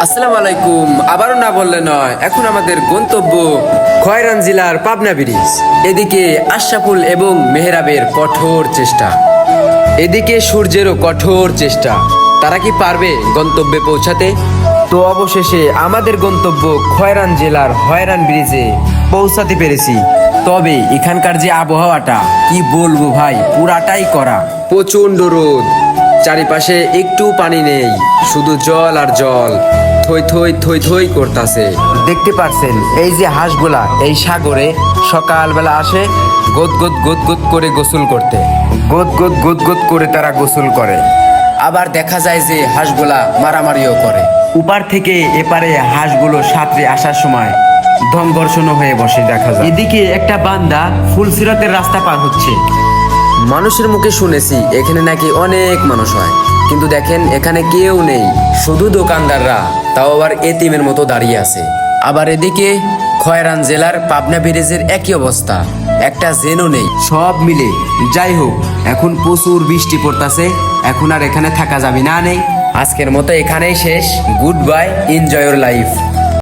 আসসালামু আলাইকুম। আবারও না বললে নয়, এখন আমাদের গন্তব্য খয়রান জেলার পাবনা ব্রিজ। এদিকে আশরাফুল এবং মেহরাবের কঠোর চেষ্টা, এদিকে সূর্যেরও কঠোর চেষ্টা। তারা কি পারবে গন্তব্যে পৌঁছাতে? তো অবশেষে আমাদের গন্তব্য খয়রান জেলার হয়রান ব্রিজে পৌঁছাতে পেরেছি। তবে এখানকার যে আবহাওয়াটা কি বলবো ভাই, পুরাটাই করা। প্রচন্ড রোদ, চারিপাশে একটু পানি নেই, শুধু জল আর জল। থই থই থই থই করতাছে। দেখতে পাচ্ছেন এই যে হাঁসগুলা এই সাগরে সকালবেলা আসে গোদ গোদ গোদ গোদ করে গোসল করতে, গোদ গোদ গোদ গোদ করে তারা গোসল করে। আবার দেখা যায় যে হাঁসগুলা মারামারিও করে। উপার থেকে এপারে হাঁসগুলো সাঁতরে আসার সময় ধংঘর্ষণ হয়ে বসে দেখা যায়। এদিকে একটা বান্দা ফুলসিরাতের রাস্তা পার হচ্ছে। মানুষের মুখে শুনেছি এখানে নাকি অনেক মানুষ হয়, কিন্তু দেখেন এখানে কেউ নেই, শুধু দোকানদাররা, তাও আবার এতিমের মতো দাঁড়িয়ে আছে। আবার এদিকে খয়রান জেলার পাবনা ব্রিজের একই অবস্থা, একটা জেনও নেই। সব মিলে যাই হোক, এখন প্রচুর বৃষ্টি পড়তাছে, এখন আর এখানে থাকা যাবে না। নেই, আজকের মতো এখানেই শেষ। Good bye, enjoy your life.